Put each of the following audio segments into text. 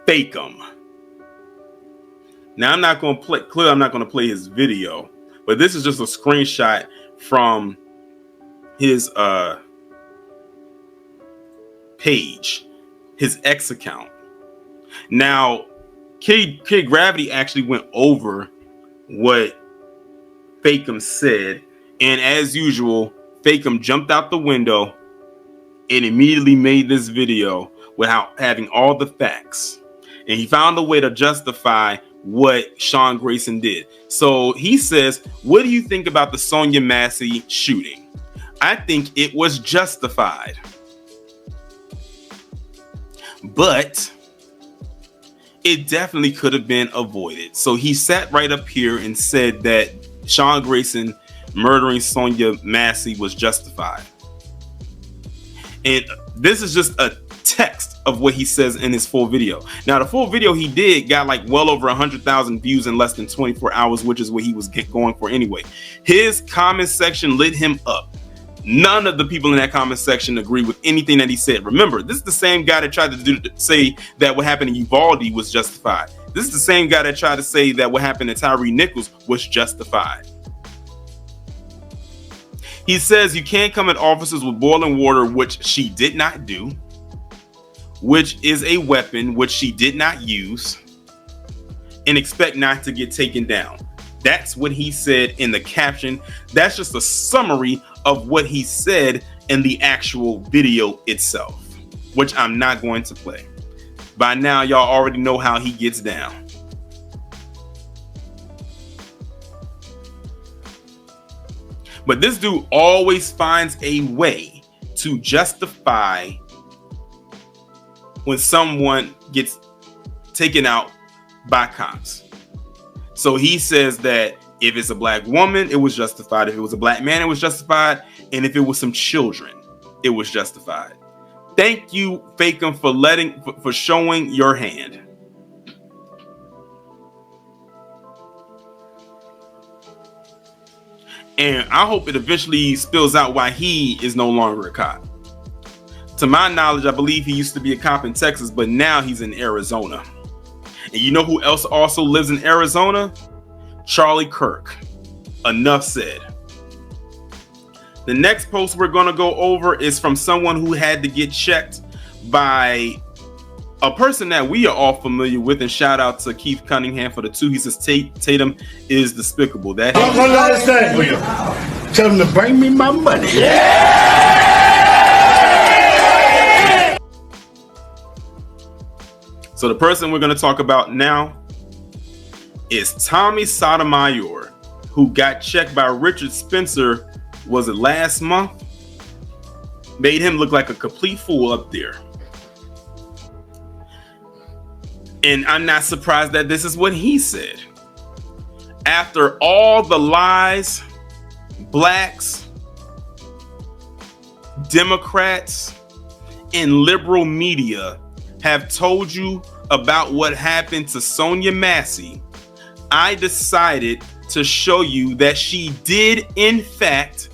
Fakum. Now I'm not going to play his video, but this is just a screenshot from his page, his X account. Now, Kid Gravity actually went over what Fakum said, and as usual, Fakum jumped out the window and immediately made this video without having all the facts, and he found a way to justify what Sean Grayson did. So he says, what do you think about the Sonya Massey shooting? I think it was justified, but it definitely could have been avoided. So he sat right up here and said that Sean Grayson murdering Sonya Massey was justified. And this is just a text of what he says in his full video. Now, the full video he did got like well over 100,000 views in less than 24 hours, which is what he was going for anyway. His comment section lit him up. None of the people in that comment section agree with anything that he said. Remember, this is the same guy that tried to say that what happened to Uvalde was justified. This is the same guy that tried to say that what happened to Tyree Nichols was justified. He says you can't come at officers with boiling water, which she did not do, which is a weapon which she did not use, and expect not to get taken down. That's what he said in the caption. That's just a summary of what he said in the actual video itself, which I'm not going to play. By now, y'all already know how he gets down. But this dude always finds a way to justify when someone gets taken out by cops. So he says that if it's a black woman, it was justified. If it was a black man, it was justified. And if it was some children, it was justified. Thank you, Fakum, for showing your hand. And I hope it eventually spills out why he is no longer a cop. To my knowledge, I believe he used to be a cop in Texas, but now he's in Arizona. And you know who else also lives in Arizona? Charlie Kirk. Enough said. The next post we're going to go over is from someone who had to get checked by a person that we are all familiar with. And shout out to Keith Cunningham for the 2. He says Tatum is despicable. That I'm going to understand for you. Tell him to bring me my money. Yeah! So the person we're going to talk about now is Tommy Sotomayor, who got checked by Richard Spencer, was it last month? Made him look like a complete fool up there. And I'm not surprised that this is what he said. After all the lies, blacks, Democrats, and liberal media have told you about what happened to Sonya Massey, I decided to show you that she did, in fact,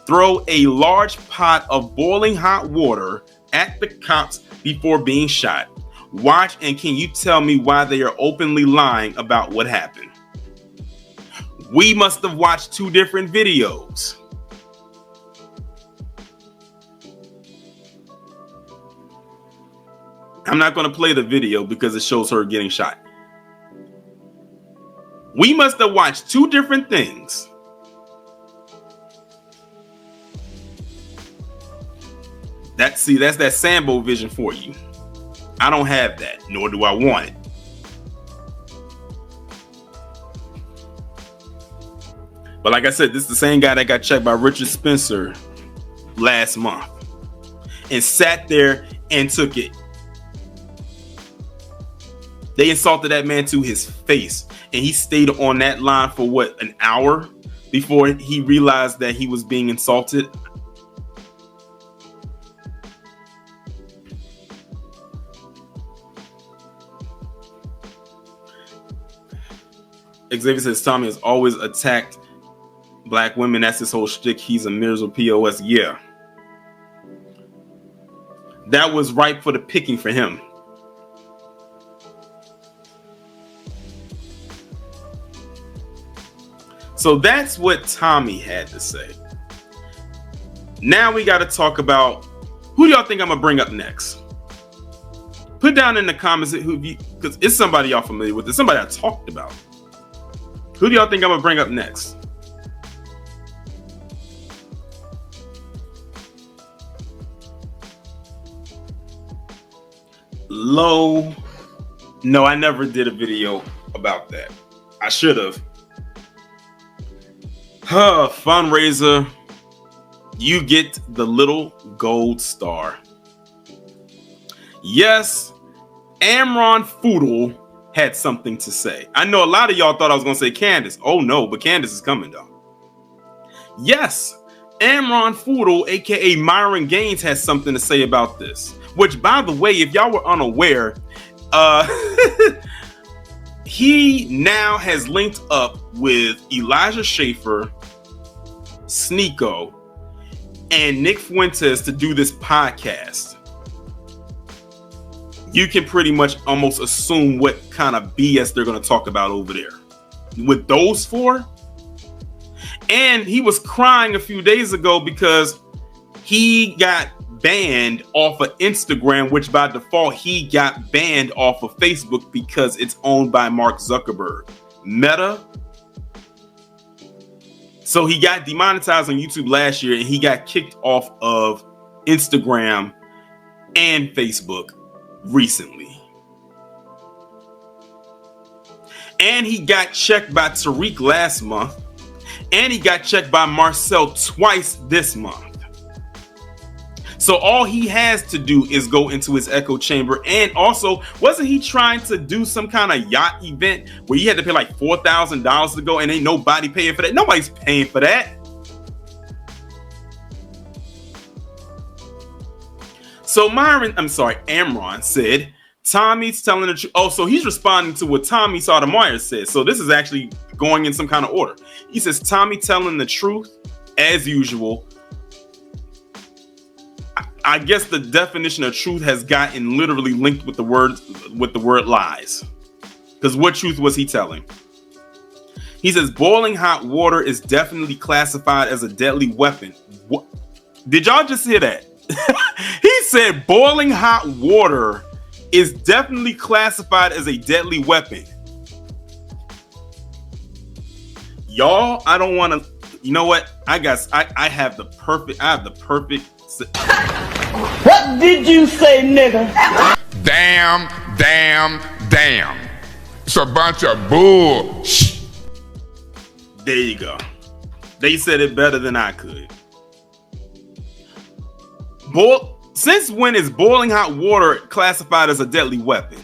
throw a large pot of boiling hot water at the cops before being shot. Watch, and can you tell me why they are openly lying about what happened? We must have watched 2 different videos. I'm not going to play the video because it shows her getting shot. We must have watched 2 different things. That's that Sambo vision for you. I don't have that, nor do I want it. But like I said, this is the same guy that got checked by Richard Spencer last month and sat there and took it. They insulted that man to his face, and he stayed on that line for what, an hour before he realized that he was being insulted. Xavier says Tommy has always attacked black women. That's his whole shtick. He's a miserable POS. Yeah. That was ripe for the picking for him. So that's what Tommy had to say. Now we got to talk about who do y'all think I'm gonna bring up next? Put down in the comments because it's somebody y'all familiar with. It's somebody I talked about. Who do y'all think I'm gonna bring up next? Low. No, I never did a video about that. I should have. Fundraiser. You get the little gold star. Yes, Amron Foodle had something to say. I know a lot of y'all thought I was going to say Candace. Oh no, but Candace is coming though. Yes, Amron Foodle, aka Myron Gaines, has something to say about this. Which, by the way, if y'all were unaware, he now has linked up with Elijah Schaefer, Sneeko, and Nick Fuentes to do this podcast. You can pretty much almost assume what kind of BS they're going to talk about over there with those four. And he was crying a few days ago because he got banned off of Instagram, which by default he got banned off of Facebook because it's owned by Mark Zuckerberg. Meta. So he got demonetized on YouTube last year and he got kicked off of Instagram and Facebook recently. And he got checked by Tariq last month. And he got checked by Marcel twice this month. So all he has to do is go into his echo chamber. And also, wasn't he trying to do some kind of yacht event where you had to pay like $4,000 to go and ain't nobody paying for that? Nobody's paying for that. So Amron said, Tommy's telling the truth. Oh, so he's responding to what Tommy Sotomayor said. So this is actually going in some kind of order. He says, Tommy telling the truth as usual. I guess the definition of truth has gotten literally linked with the word lies. Because what truth was he telling? He says boiling hot water is definitely classified as a deadly weapon. What? Did y'all just hear that? He said boiling hot water is definitely classified as a deadly weapon. Y'all, I don't want to. You know what? I have the perfect. What did you say, nigga? Damn. It's a bunch of bull. There you go. They said it better than I could. Since when is boiling hot water classified as a deadly weapon?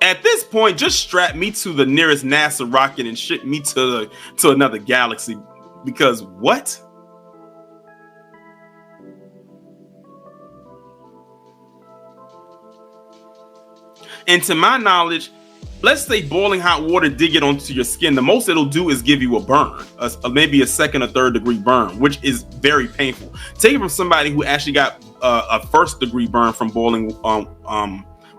At this point, just strap me to the nearest NASA rocket and ship me to another galaxy. Because what? And to my knowledge, let's say boiling hot water did get onto your skin. The most it'll do is give you a burn, maybe a second or third degree burn, which is very painful. Take it from somebody who actually got a first degree burn from boiling,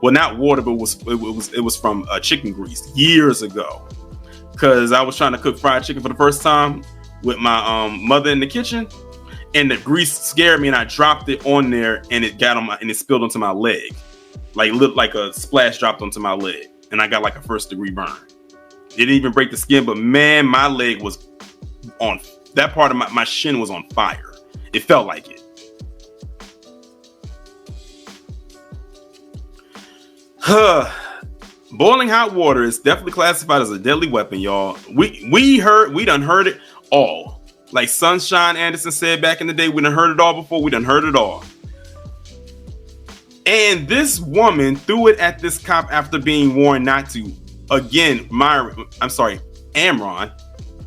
well, not water, but it was from chicken grease years ago. Because I was trying to cook fried chicken for the first time with my mother in the kitchen, and the grease scared me, and I dropped it on there, and it got on and it spilled onto my leg, like a splash dropped onto my leg, and I got like a first degree burn. It didn't even break the skin, but man, my leg was on that part of my shin was on fire. It felt like it. Boiling hot water is definitely classified as a deadly weapon, y'all. We done heard it all. Like Sunshine Anderson said back in the day, we done heard it all before. We done heard it all. And this woman threw it at this cop after being warned not to. Again, Amron,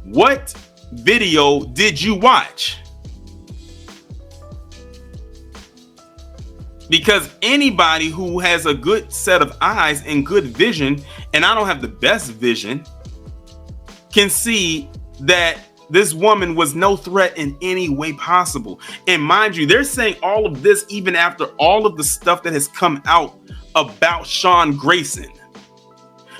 what video did you watch? Because anybody who has a good set of eyes and good vision, and I don't have the best vision, can see that this woman was no threat in any way possible. And mind you, they're saying all of this even after all of the stuff that has come out about Sean Grayson.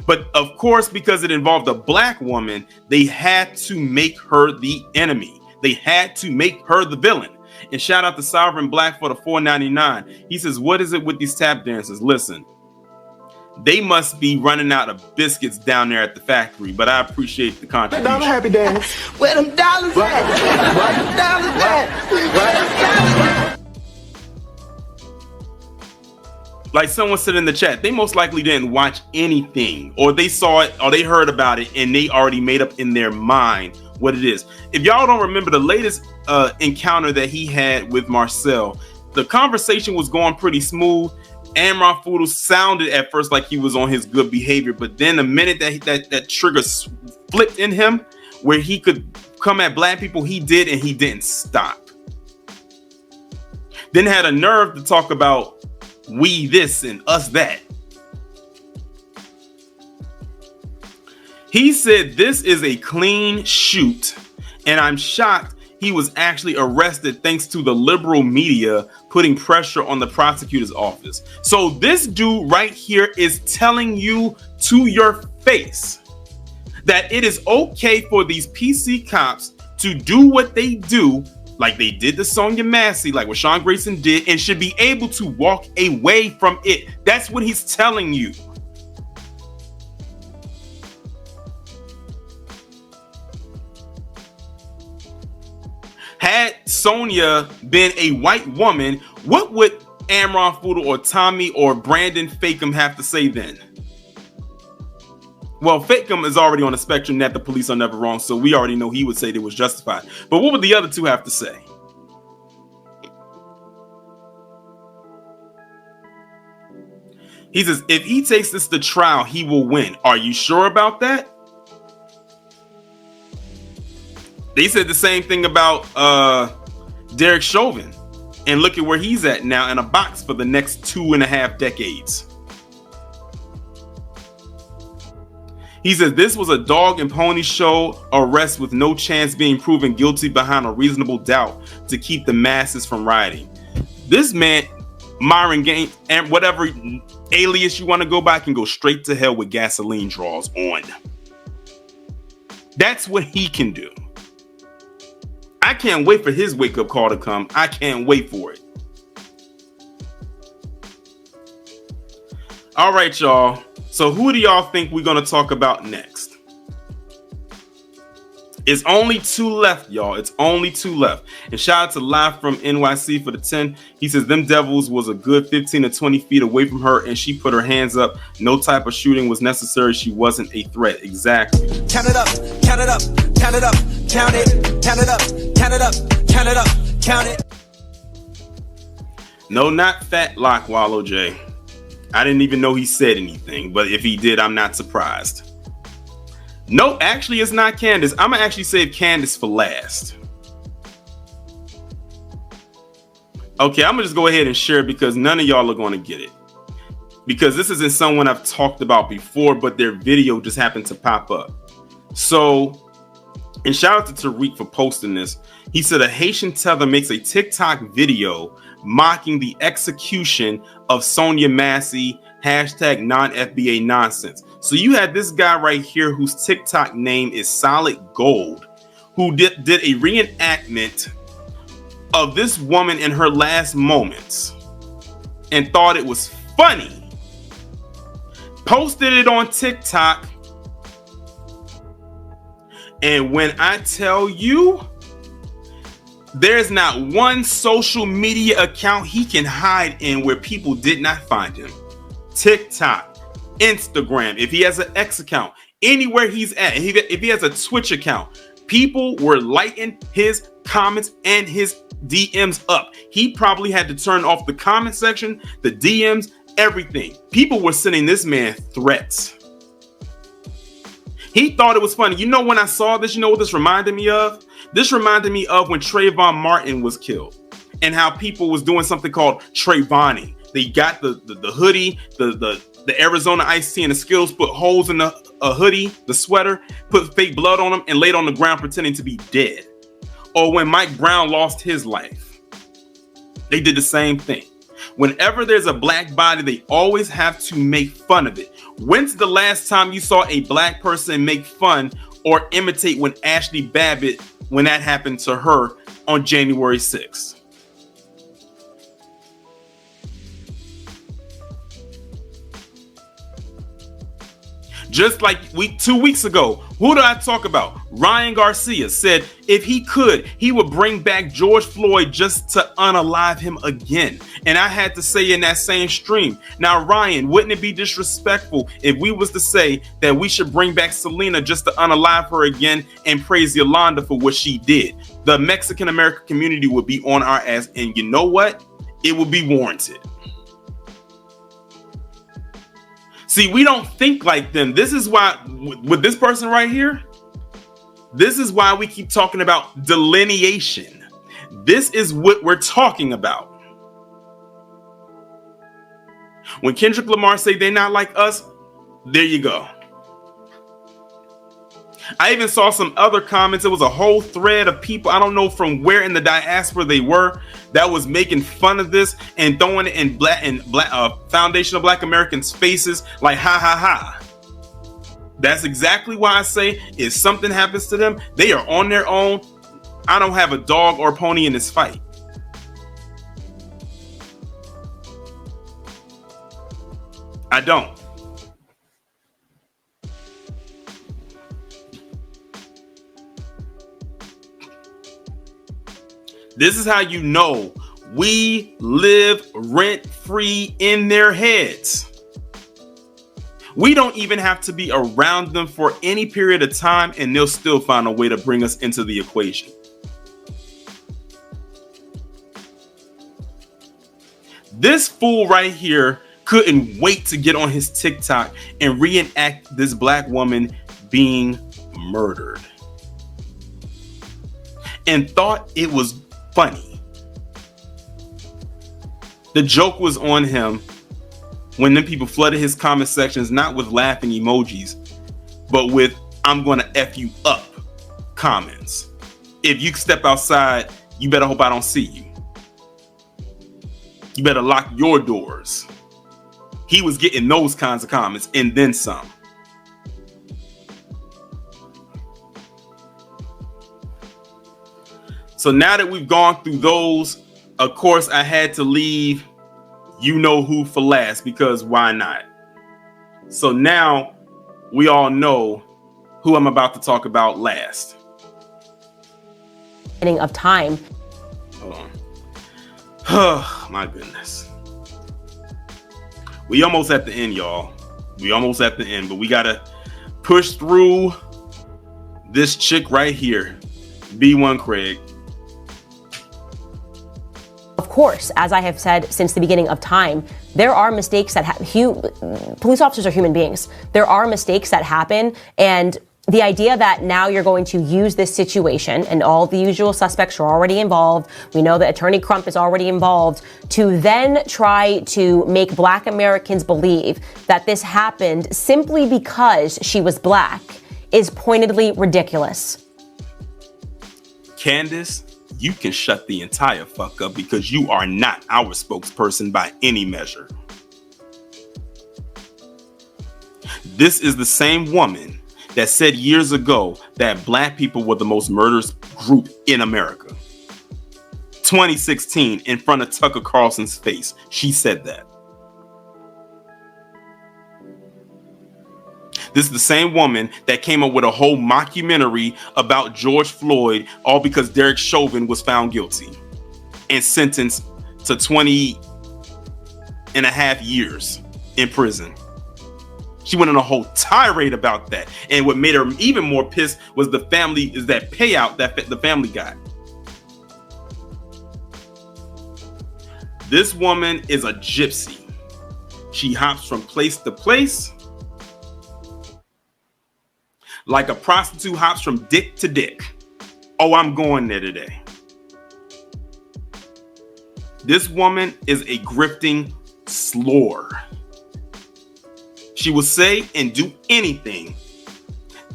But of course, because it involved a black woman, they had to make her the enemy. They had to make her the villain. And shout out to Sovereign Black for the $4.99. He says, what is it with these tap dancers? Listen, they must be running out of biscuits down there at the factory, but I appreciate the contribution. Dollar happy dance. Where them dollars at? Where them dollars at? Where them dollars at? Like someone said in the chat, they most likely didn't watch anything, or they saw it or they heard about it and they already made up in their mind what it is. If y'all don't remember the latest encounter that he had with Marcel, the conversation was going pretty smooth. Amron Foodle sounded at first like he was on his good behavior, but then the minute that trigger flipped in him where he could come at black people, he did, and he didn't stop. Then had a nerve to talk about we this and us that. He said this is a clean shoot, and I'm shocked he was actually arrested thanks to the liberal media putting pressure on the prosecutor's office. So this dude right here is telling you to your face that it is okay for these PC cops to do what they do, like they did to Sonya Massey, like what Sean Grayson did, and should be able to walk away from it. That's what he's telling you. Had Sonya been a white woman, what would Amron Foodle or Tommy or Brandon Fakum have to say then? Well, Fakum is already on the spectrum that the police are never wrong, so we already know he would say they was justified. But what would the other two have to say? He says, if he takes this to trial, he will win. Are you sure about that? They said the same thing about Derek Chauvin. And look at where he's at now, in a box for the next 2.5 decades. He says this was a dog and pony show arrest with no chance being proven guilty behind a reasonable doubt to keep the masses from rioting. This man, Myron Gaines, and whatever alias you want to go by, can go straight to hell with gasoline draws on. That's what he can do. I can't wait for his wake-up call to come. I can't wait for it. All right, y'all. So who do y'all think we're going to talk about next? It's only 2 left, y'all. It's only 2 left. And shout out to Live from NYC for the 10. He says, them devils was a good 15 to 20 feet away from her, and she put her hands up. No type of shooting was necessary. She wasn't a threat. Exactly. Count it up, count it up, count it up, count it, count it up, count it up, count it up, count it. No, not Fat Lock Wallow J. I didn't even know he said anything, but if he did, I'm not surprised. No, actually, it's not Candace. I'm gonna actually save Candace for last. Okay, I'm gonna just go ahead and share it because none of y'all are gonna get it. Because this isn't someone I've talked about before, but their video just happened to pop up. So, and shout out to Tariq for posting this. He said a Haitian Tether makes a TikTok video mocking the execution of Sonya Massey, hashtag non-FBA nonsense. So you had this guy right here whose TikTok name is Solid Gold, who did a reenactment of this woman in her last moments and thought it was funny. Posted it on TikTok. And when I tell you, there's not one social media account he can hide in where people did not find him. TikTok, Instagram, if he has an X account, anywhere he's at, if he has a Twitch account, people were lighting his comments and his DMs up. He probably had to turn off the comment section, the DMs, everything. People were sending this man threats. He thought it was funny. You know, when I saw this, you know what this reminded me of? This reminded me of when Trayvon Martin was killed and how people was doing something called Trayvoning. They got the hoodie, the Arizona iced tea and the Skittles, put holes in the hoodie, the sweater, put fake blood on them and laid on the ground pretending to be dead. Or when Mike Brown lost his life, they did the same thing. Whenever there's a black body, they always have to make fun of it. When's the last time you saw a black person make fun or imitate when Ashley Babbitt, when that happened to her on January 6th? Just like 2 weeks ago, who did I talk about? Ryan Garcia said if he could, he would bring back George Floyd just to unalive him again. And I had to say in that same stream, now Ryan, wouldn't it be disrespectful if we was to say that we should bring back Selena just to unalive her again and praise Yolanda for what she did? The Mexican American community would be on our ass, and you know what? It would be warranted. See, we don't think like them. This is why, with this person right here, this is why we keep talking about delineation. This is what we're talking about. When Kendrick Lamar say they're not like us, there you go. I even saw some other comments. It was a whole thread of people, I don't know from where in the diaspora they were, that was making fun of this and throwing it in black foundational Black Americans' faces like ha ha ha. That's exactly why I say if something happens to them, they are on their own. I don't have a dog or pony in this fight. I don't. This is how you know we live rent-free in their heads. We don't even have to be around them for any period of time, and they'll still find a way to bring us into the equation. This fool right here couldn't wait to get on his TikTok and reenact this black woman being murdered, and thought it was funny. The joke was on him when them people flooded his comment sections, not with laughing emojis, but with "I'm gonna F you up" comments. If you step outside, you better hope I don't see you. You better lock your doors. He was getting those kinds of comments and then some. So now that we've gone through those, of course, I had to leave you know who for last, because why not? So now we all know who I'm about to talk about last. Of time. Hold on. Oh, my goodness. We almost at the end, y'all. We almost at the end, but we got to push through this chick right here. B1 Craig. Of course, as I have said since the beginning of time, there are mistakes that police officers are human beings. There are mistakes that happen, and the idea that now you're going to use this situation and all the usual suspects are already involved, we know that Attorney Crump is already involved, to then try to make Black Americans believe that this happened simply because she was Black is pointedly ridiculous. Candace, you can shut the entire fuck up, because you are not our spokesperson by any measure. This is the same woman that said years ago that Black people were the most murderous group in America. 2016, in front of Tucker Carlson's face, she said that. This is the same woman that came up with a whole mockumentary about George Floyd, all because Derek Chauvin was found guilty and sentenced to 20 and a half years in prison. She went on a whole tirade about that. And what made her even more pissed was that payout that the family got. This woman is a gypsy. She hops from place to place like a prostitute hops from dick to dick. Oh, I'm going there today. This woman is a grifting slore. She will say and do anything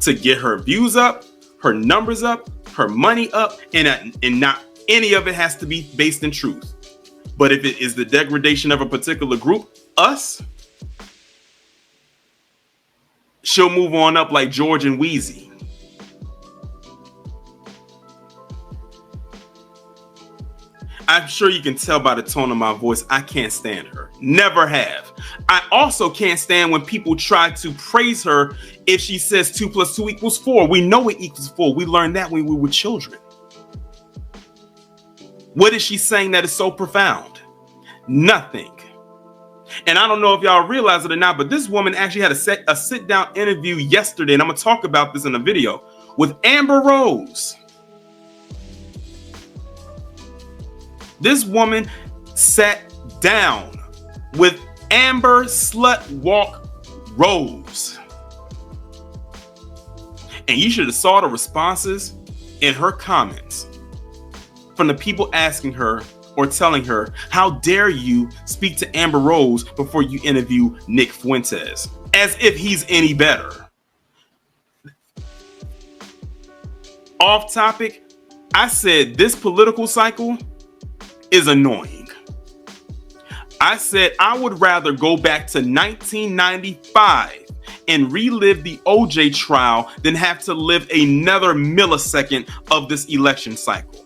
to get her views up, her numbers up, her money up, and not any of it has to be based in truth. But if it is the degradation of a particular group, us, she'll move on up like George and Wheezy. I'm sure you can tell by the tone of my voice, I can't stand her. Never have. I also can't stand when people try to praise her if she says 2 + 2 = 4. We know it equals 4. We learned that when we were children. What is she saying that is so profound? Nothing. And I don't know if y'all realize it or not, but this woman actually had a sit-down interview yesterday, and I'm going to talk about this in a video, with Amber Rose. This woman sat down with Amber Slut Walk Rose. And you should have saw the responses in her comments from the people asking her or telling her, how dare you speak to Amber Rose before you interview Nick Fuentes? As if he's any better. Off topic, I said this political cycle is annoying. I said I would rather go back to 1995 and relive the OJ trial than have to live another millisecond of this election cycle.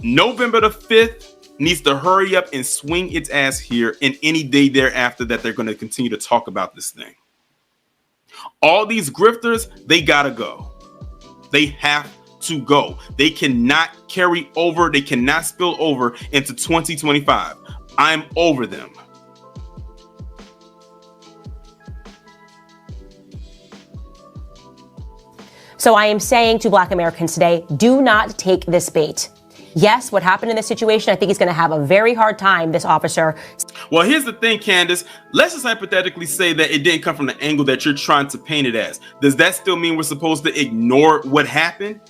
November the 5th needs to hurry up and swing its ass here, and any day thereafter that they're going to continue to talk about this thing. All these grifters, they gotta go. They have to go. They cannot carry over. They cannot spill over into 2025. I'm over them. So I am saying to Black Americans today, do not take this bait. Yes, what happened in this situation, I think he's going to have a very hard time, this officer. Well, here's the thing, Candace. Let's just hypothetically say that it didn't come from the angle that you're trying to paint it as. Does that still mean we're supposed to ignore what happened?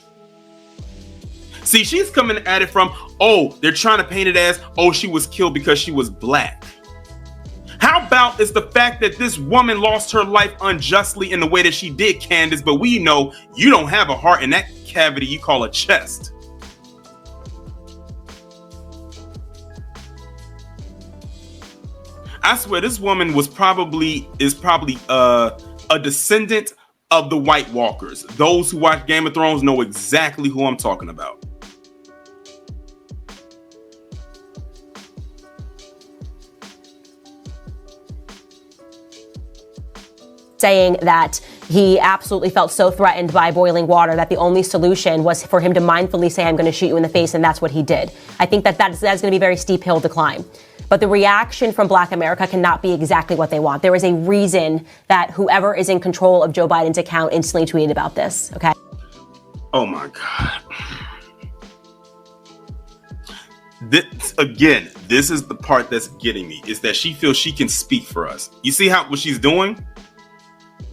See, she's coming at it from, oh, they're trying to paint it as, oh, she was killed because she was Black. How about it's the fact that this woman lost her life unjustly in the way that she did, Candace, but we know you don't have a heart in that cavity you call a chest. I swear this woman is probably a descendant of the White Walkers. Those who watch Game of Thrones know exactly who I'm talking about. Saying that he absolutely felt so threatened by boiling water that the only solution was for him to mindfully say, I'm going to shoot you in the face, and that's what he did. I think that's going to be a very steep hill to climb. But the reaction from Black America cannot be exactly what they want. There is a reason that whoever is in control of Joe Biden's account instantly tweeted about this, okay? Oh my God. This is the part that's getting me, is that she feels she can speak for us. You see what she's doing?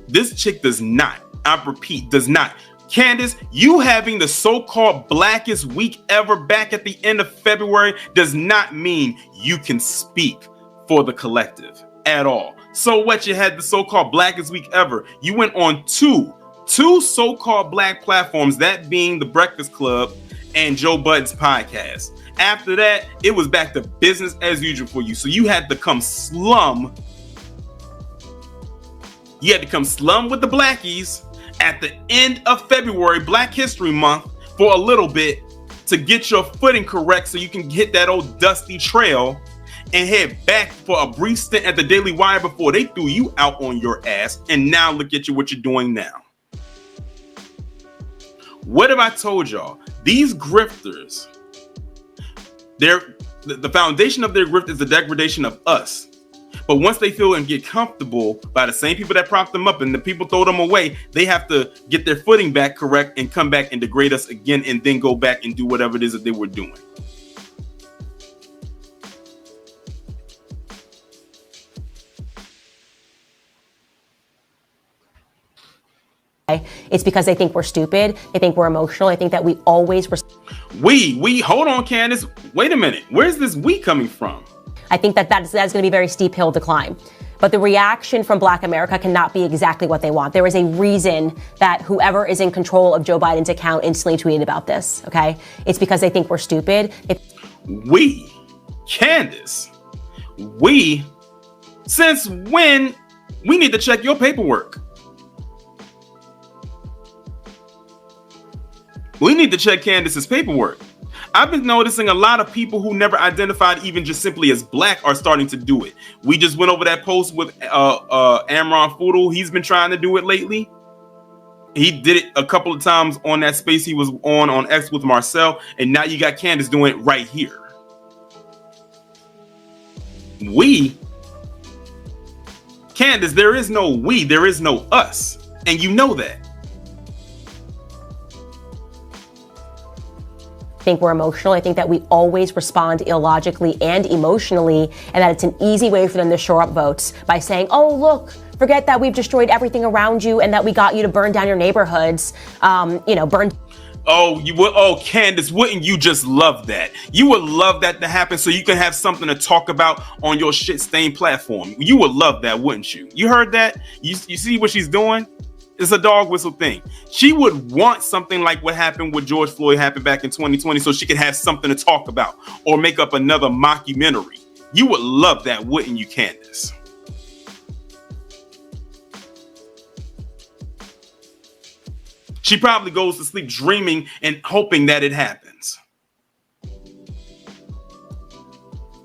This chick does not, I repeat, does not. Candace, you having the so-called blackest week ever back at the end of February does not mean you can speak for the collective at all. So what, you had the so-called blackest week ever. You went on two so-called Black platforms, that being the Breakfast Club and Joe Budden's podcast. After that, it was back to business as usual for you. So you had to come slum. You had to come slum with the Blackies at the end of February, Black History Month, for a little bit to get your footing correct so you can hit that old dusty trail and head back for a brief stint at the Daily Wire before they threw you out on your ass. And now look at you, what you're doing now. What have I told y'all? These grifters, the foundation of their grift is the degradation of us. But once they feel and get comfortable by the same people that propped them up and the people throw them away, they have to get their footing back correct and come back and degrade us again and then go back and do whatever it is that they were doing. It's because they think we're stupid. They think we're emotional. I think that we always... We, hold on, Candace. Wait a minute. Where's this we coming from? I think that's going to be a very steep hill to climb. But the reaction from Black America cannot be exactly what they want. There is a reason that whoever is in control of Joe Biden's account instantly tweeted about this, okay? It's because they think we're stupid. Candace, since when we need to check your paperwork? We need to check Candace's paperwork. I've been noticing a lot of people who never identified even just simply as black are starting to do it. We just went over that post with Amron Foodle. He's been trying to do it lately. He did it a couple of times on that space he was on X with Marcel, and now you got Candace doing it right here. Candace, there is no we, there is no us, and you know that. I think we're emotional. I think that we always respond illogically and emotionally, and that it's an easy way for them to shore up votes by saying, oh, look, forget that we've destroyed everything around you and that we got you to burn down your neighborhoods, burn. Oh, you would. Oh, Candace, wouldn't you just love that? You would love that to happen so you can have something to talk about on your shit-stained platform. You would love that, wouldn't you? You heard that? You see what she's doing? It's a dog whistle thing. She would want something like what happened with George Floyd happened back in 2020 so she could have something to talk about or make up another mockumentary. You would love that, wouldn't you, Candace? She probably goes to sleep dreaming and hoping that it happens.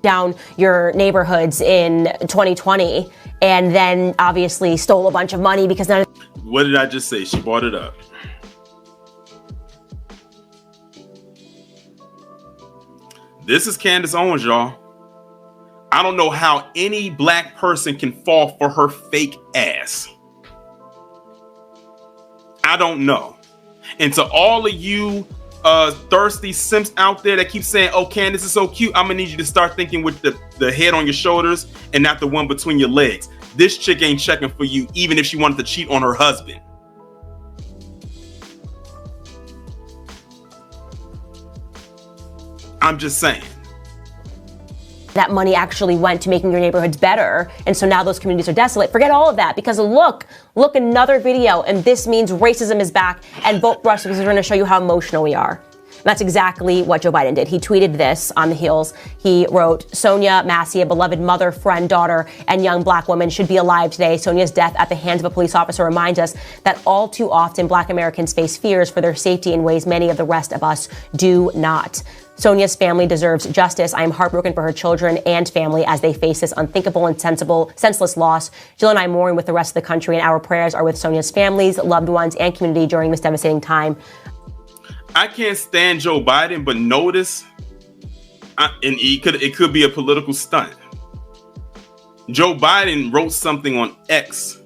Down your neighborhoods in 2020 and then obviously stole a bunch of money because none of. What did I just say? She brought it up. This is Candace Owens, y'all. I don't know how any black person can fall for her fake ass. I don't know. And to all of you thirsty simps out there that keep saying, oh, Candace is so cute, I'm gonna need you to start thinking with the head on your shoulders and not the one between your legs. This chick ain't checking for you, even if she wanted to cheat on her husband. I'm just saying. That money actually went to making your neighborhoods better. And so now those communities are desolate. Forget all of that because look, another video. And this means racism is back and vote for us because we're going to show you how emotional we are. And that's exactly what Joe Biden did. He tweeted this on the heels. He wrote, Sonya Massey, a beloved mother, friend, daughter, and young black woman should be alive today. Sonya's death at the hands of a police officer reminds us that all too often black Americans face fears for their safety in ways many of the rest of us do not. Sonya's family deserves justice. I am heartbroken for her children and family as they face this unthinkable and senseless loss. Jill and I mourn with the rest of the country, and our prayers are with Sonya's families, loved ones, and community during this devastating time. I can't stand Joe Biden, but notice, and it could be a political stunt. Joe Biden wrote something on X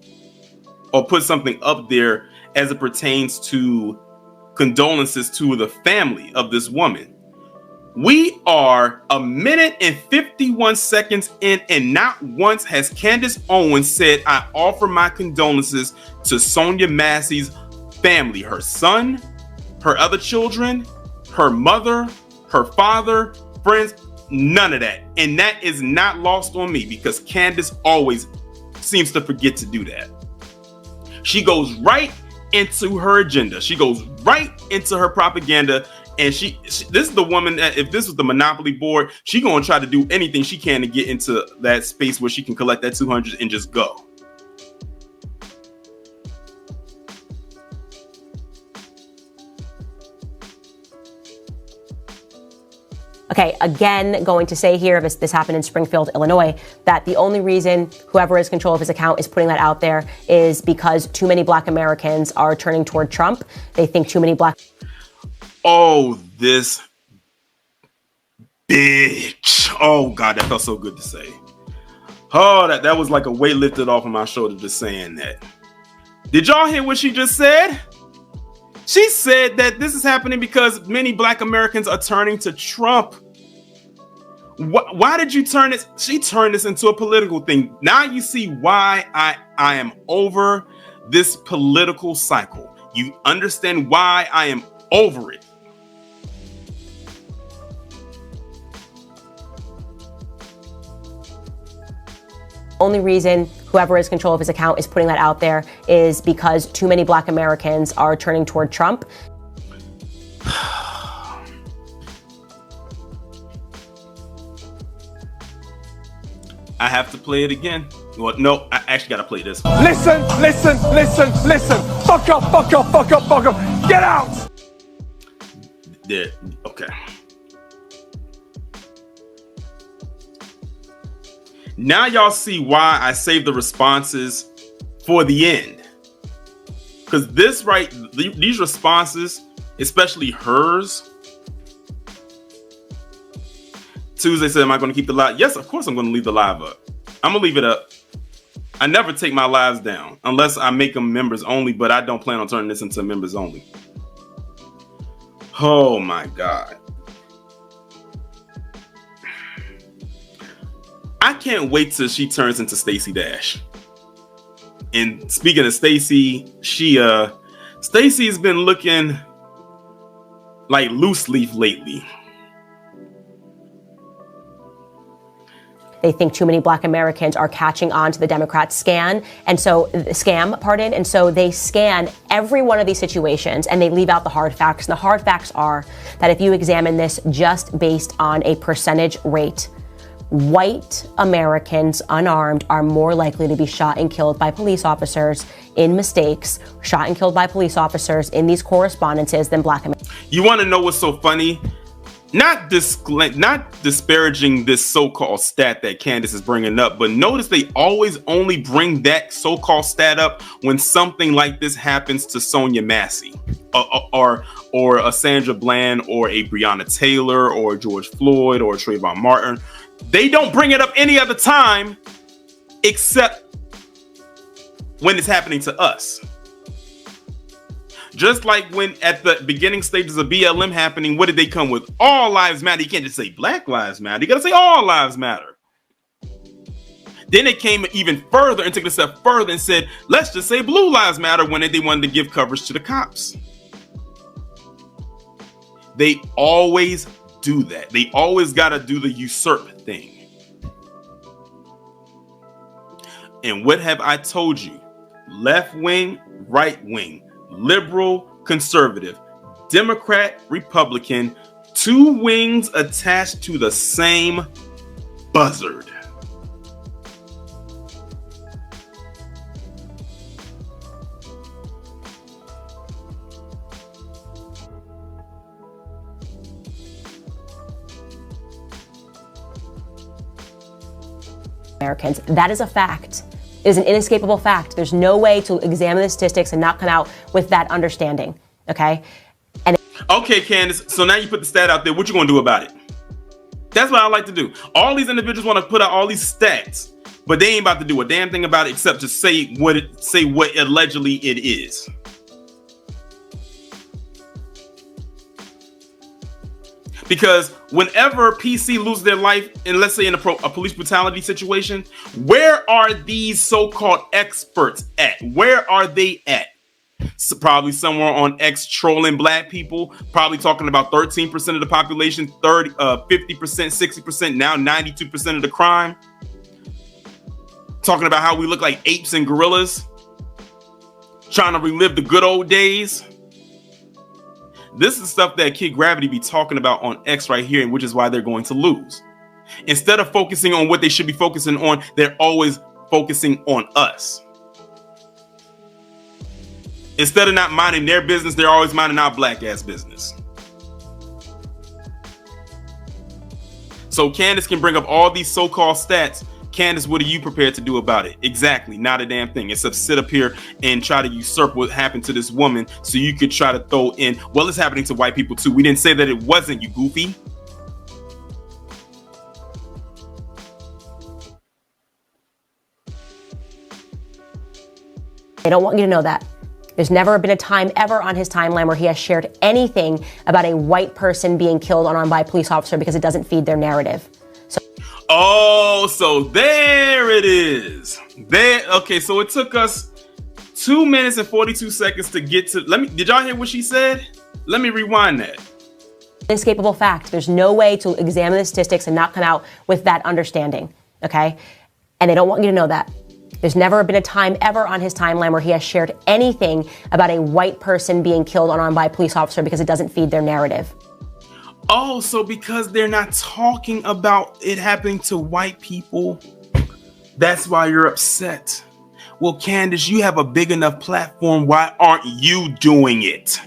or put something up there as it pertains to condolences to the family of this woman. We are 1 minute and 51 seconds in, and not once has Candace Owens said, I offer my condolences to Sonya Massey's family, her son, her other children, her mother, her father, friends, none of that. And that is not lost on me because Candace always seems to forget to do that. She goes right into her agenda. She goes right into her propaganda. And she this is the woman that if this was the Monopoly board, she gonna try to do anything she can to get into that space where she can collect that 200 and just go. Okay, again, going to say here, this happened in Springfield, Illinois, that the only reason whoever has control of his account is putting that out there is because too many black Americans are turning toward Trump. They think too many black. Oh, this bitch. Oh, God, that felt so good to say. Oh, that was like a weight lifted off of my shoulder just saying that. Did y'all hear what she just said? She said that this is happening because many black Americans are turning to Trump. Why did you turn this? She turned this into a political thing. Now you see why I am over this political cycle. You understand why I am over it. Only reason whoever has control of his account is putting that out there is because too many black Americans are turning toward Trump. I have to play it again. Well, no, I actually got to play this. Listen. Fuck up. Get out. There. Okay. Now y'all see why I saved the responses for the end. Because these responses, especially hers. Tuesday said, am I going to keep the live? Yes, of course I'm going to leave the live up. I'm going to leave it up. I never take my lives down unless I make them members only, but I don't plan on turning this into members only. Oh my God. I can't wait till she turns into Stacey Dash. And speaking of Stacey, Stacey's been looking like loose leaf lately. They think too many Black Americans are catching on to the Democrat scam, and so they scan every one of these situations and they leave out the hard facts. And the hard facts are that if you examine this just based on a percentage rate, white Americans unarmed are more likely to be shot and killed by police officers in mistakes, shot and killed by police officers in these correspondences than Black Americans. You want to know what's so funny? Not disparaging this so-called stat that Candace is bringing up, but notice they always only bring that so-called stat up when something like this happens to Sonya Massey or a Sandra Bland or a Breonna Taylor or George Floyd or Trayvon Martin. They don't bring it up any other time except when it's happening to us. Just like when at the beginning stages of BLM happening, what did they come with? All lives matter. You can't just say Black lives matter. You got to say all lives matter. Then they came even further and took it a step further and said, let's just say blue lives matter when they wanted to give coverage to the cops. They always do that. They always got to do the usurp thing. And what have I told you? Left wing, right wing. Liberal, conservative, Democrat, Republican, two wings attached to the same buzzard. Americans. That is a fact. It is an inescapable fact. There's no way to examine the statistics and not come out with that understanding. Okay? Okay, Candace. So now you put the stat out there. What you gonna do about it? That's what I like to do. All these individuals want to put out all these stats, but they ain't about to do a damn thing about it except to say what allegedly it is. Because whenever PC loses their life, and let's say in a police brutality situation, where are these so-called experts at? Where are they at? So probably somewhere on X trolling Black people, probably talking about 13% of the population, 50%, 60%, now 92% of the crime. Talking about how we look like apes and gorillas, trying to relive the good old days. This is stuff that Kid Gravity be talking about on X right here, and which is why they're going to lose. Instead of focusing on what they should be focusing on, they're always focusing on us. Instead of not minding their business, they're always minding our Black ass business. So Candace can bring up all these so-called stats. Candace, what are you prepared to do about it? Exactly, not a damn thing. Except sit up here and try to usurp what happened to this woman so you could try to throw in, well, it's happening to white people too. We didn't say that it wasn't, you goofy. I don't want you to know that. There's never been a time ever on his timeline where he has shared anything about a white person being killed unarmed by a police officer because it doesn't feed their narrative. Oh, so there it is. Okay, so it took us 2 minutes and 42 seconds to get to. Did y'all hear what she said? Let me rewind that. Inescapable fact. There's no way to examine the statistics and not come out with that understanding. Okay? And they don't want you to know that. There's never been a time ever on his timeline where he has shared anything about a white person being killed unarmed by a police officer because it doesn't feed their narrative. Oh, so because they're not talking about it happening to white people, That's why you're upset. Well, Candace, you have a big enough platform. Why aren't you doing it?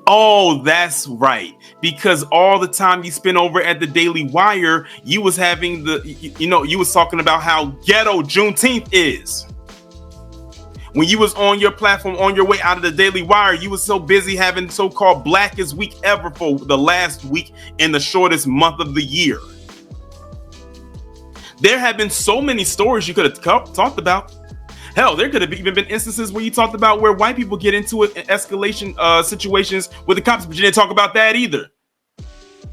Oh, that's right. Because all the time you spent over at the Daily Wire, you was having you was talking about how ghetto Juneteenth is. When you was on your platform, on your way out of the Daily Wire, you was so busy having so-called blackest week ever for the last week in the shortest month of the year. There have been so many stories you could have talked about. Hell, there could have even been instances where you talked about where white people get into it in escalation situations with the cops, but you didn't talk about that either.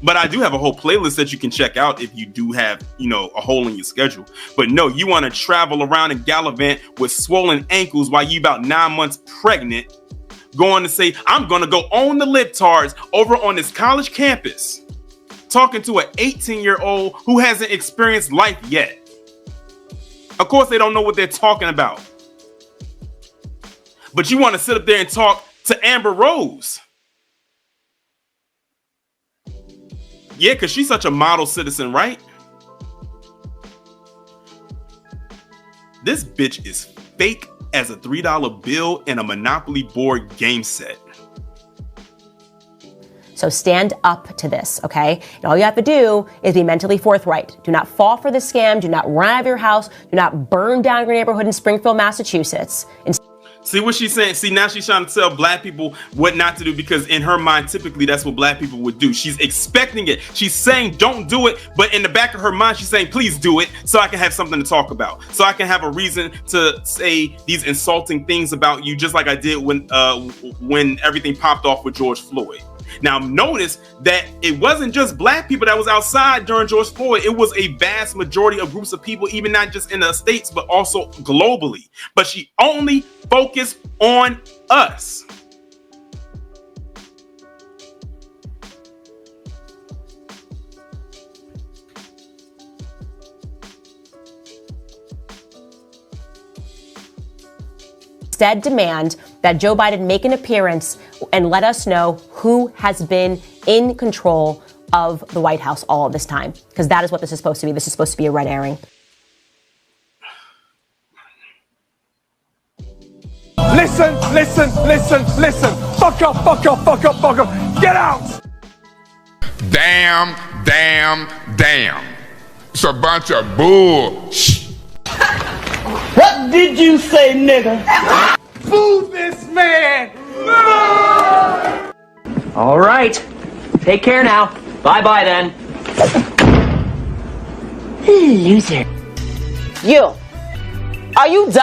But I do have a whole playlist that you can check out if you do have, a hole in your schedule. But no, you want to travel around and gallivant with swollen ankles while you about 9 months pregnant, going to say, I'm going to go own the libtards over on this college campus, talking to an 18-year-old who hasn't experienced life yet. Of course, they don't know what they're talking about. But you want to sit up there and talk to Amber Rose. Yeah, because she's such a model citizen, right? This bitch is fake as a $3 bill and a Monopoly board game set. So stand up to this, okay? And all you have to do is be mentally forthright. Do not fall for the scam. Do not run out of your house. Do not burn down your neighborhood in Springfield, Massachusetts. See what she's saying? See, now she's trying to tell black people what not to do because in her mind, typically that's what black people would do. She's expecting it. She's saying don't do it, but in the back of her mind, she's saying please do it so I can have something to talk about. So I can have a reason to say these insulting things about you, just like I did when everything popped off with George Floyd. Now, notice that it wasn't just black people that was outside during George Floyd. It was a vast majority of groups of people, even not just in the States, but also globally. But she only focused on us. Instead, demand that Joe Biden make an appearance and let us know who has been in control of the White House all of this time. Because that is what this is supposed to be. This is supposed to be a red herring. Listen. Fuck up. Get out. Damn. It's a bunch of bull. What did you say, nigga? Move this man. All right. Take care now. Bye-bye then. Loser. You. Are you dumb?